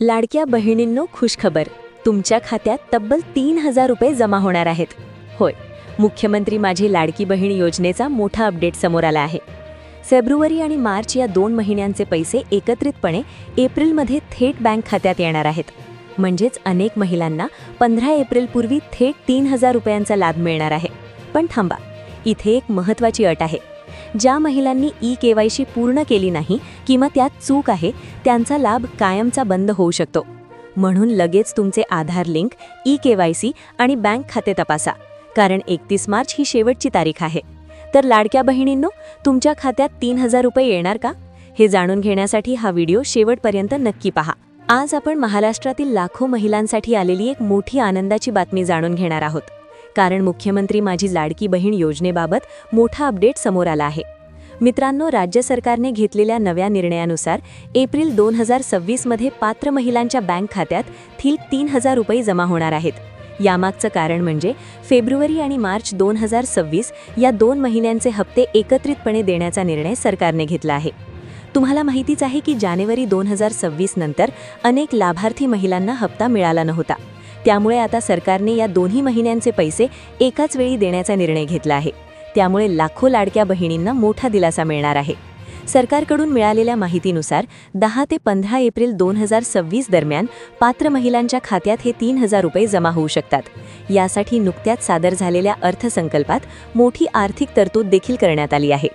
लाडक्या बहिणींनो, खुशखबर. तुमच्या खात्यात तब्बल 3,000 रुपये जमा होणार आहेत. होय, मुख्यमंत्री माझी लाडकी बहीण योजनेचा मोठा अपडेट समोर आला आहे. फेब्रुवारी आणि मार्च या 2 महिन्यांचे पैसे एकत्रितपणे एप्रिलमध्ये थेट बँक खात्यात येणार आहेत. म्हणजेच अनेक महिलांना 15 एप्रिलपूर्वी थेट 3,000 रुपयांचा लाभ मिळणार आहे. पण थांबा, इथे एक महत्त्वाची अट आहे. ज्या महिलांनी KYC पूर्ण केली नाही किंवा त्यात चूक आहे, त्यांचा लाभ कायमचा बंद होऊ शकतो. म्हणून लगेच तुमचे आधार लिंक, KYC आणि बँक खाते तपासा, कारण 31 मार्च ही शेवटची तारीख आहे. तर लाडक्या बहिणींनो, तुमच्या खात्यात 3,000 रुपये येणार का? हे जाणून घेण्यासाठी हा व्हिडिओ शेवटपर्यंत नक्की पहा. आज आपण महाराष्ट्रातील लाखो महिलांसाठी आलेली एक मोठी आनंदाची बातमी जाणून घेणार आहोत. कारण मुख्यमंत्री माझी लाडकी बहीण योजनेबाबत मोठा अपडेट समोर आला आहे. मित्रांनो, राज्य सरकारने घेतलेल्या नव्या निर्णयानुसार एप्रिल 2026 मध्ये पात्र महिलांच्या बँक खात्यात थेट 3,000 रुपये जमा होणार आहेत. यामागचं कारण म्हणजे फेब्रुवारी आणि मार्च 2026 या 2 महिन्यांचे हप्ते एकत्रितपणे देण्याचा निर्णय सरकारने घेतला आहे. तुम्हाला माहितीच आहे की जानेवारी 2026 नंतर अनेक लाभार्थी महिलांना हप्ता मिळाला नव्हता. त्यामुळे आता सरकारने या 2 महिन्यांचे पैसे एकाच वेळी देण्याचा निर्णय घेतला आहे. त्यामुळे लाखो लाडक्या बहिणींना मोठा दिलासा मिळणार आहे. सरकारकडून मिळालेल्या माहितीनुसार 10 ते 15 एप्रिल 2026 दरम्यान पात्र महिलांच्या खात्यात हे 3,000 रुपये जमा होऊ शकतात. यासाठी नुकत्याच सादर झालेल्या अर्थसंकल्पात मोठी आर्थिक तरतूद देखील करण्यात आली आहे.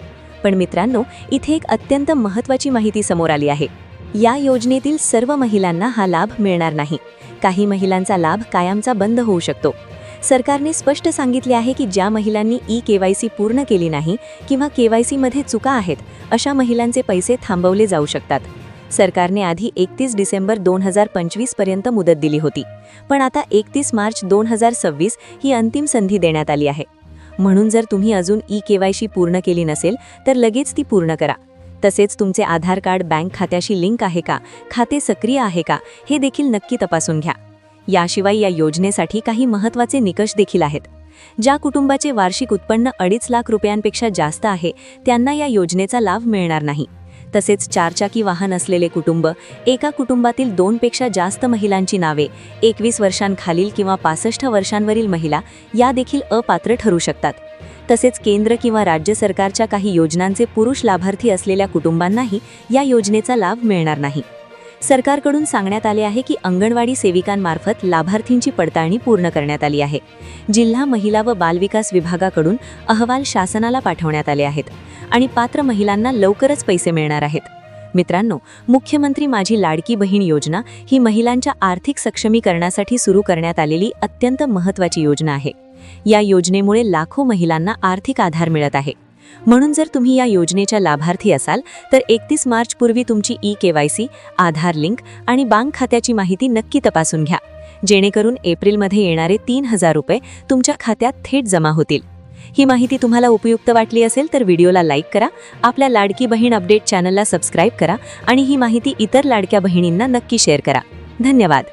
पण मित्रांनो, इथे एक अत्यंत महत्त्वाची माहिती समोर आली आहे. या योजनेतील सर्व महिलांना हा लाभ मिळणार नाही. काही महिलांचा लाभ कायमचा बंद होऊ शकतो. सरकारने स्पष्ट सांगितले आहे की ज्या महिलांनी KYC पूर्ण केली नाही किंवा KYC मध्ये चुका आहेत, अशा महिलांचे पैसे थांबवले जाऊ शकतात. सरकारने आधी 31 डिसेंबर 2025 पर्यंत मुदत दिली होती, पण आता 31 मार्च 2026 ही अंतिम संधी देण्यात आली आहे. म्हणून जर तुम्ही अजून KYC पूर्ण केली नसेल तर लगेच ती पूर्ण करा. तसेच तुमचे आधार कार्ड बँक खात्याशी लिंक आहे का, खाते सक्रिय आहे का, हे देखील नक्की तपासून घ्या. याशिवाय या योजनेसाठी काही महत्त्वाचे निकष देखील आहेत. ज्या कुटुंबाचे वार्षिक उत्पन्न 2.5 लाख रुपयांपेक्षा जास्त आहे, त्यांना या योजनेचा लाभ मिळणार नाही. तसेच 4 चाकी वाहन असलेले कुटुंब, एका कुटुंबातील 2 पेक्षा जास्त महिलांची नावे, 21 वर्षांखालील किंवा 65 वर्षांवरील महिला या देखील अपात्र ठरू शकतात. तसेच केंद्र किंवा राज्य सरकारच्या काही योजनांचे पुरुष लाभार्थी असलेल्या कुटुंबांनाही या योजनेचा लाभ मिळणार नाही. सरकारकडून सांगण्यात आले आहे की अंगणवाडी सेविकांमार्फत लाभार्थींची पडताळणी पूर्ण करण्यात आली आहे. जिल्हा महिला व बालविकास विभागाकडून अहवाल शासनाला पाठवण्यात आले आहेत आणि पात्र महिलांना लवकरच पैसे मिळणार आहेत. मित्रांनो, मुख्यमंत्री माझी लाडकी बहीण योजना ही महिलांच्या आर्थिक सक्षमीकरणासाठी सुरू करण्यात आलेली अत्यंत महत्त्वाची योजना आहे. या योजनेमुळे लाखो महिलांना आर्थिक आधार मिळत आहे. म्हणून जर तुम्ही या योजनेच्या लाभार्थी असाल तर 31 मार्च पूर्वी तुमची KYC, आधार लिंक आणि बँक खात्याची माहिती नक्की तपासून घ्या, जेणेकरून एप्रिलमध्ये येणारे 3,000 रुपये तुमच्या खात्यात थेट जमा होतील. ही माहिती तुम्हाला उपयुक्त वाटली असेल तर व्हिडिओला लाईक करा, आपल्या लाडकी बहीण अपडेट चॅनलला सबस्क्राईब करा आणि ही माहिती इतर लाडक्या बहिणींना नक्की शेअर करा. धन्यवाद.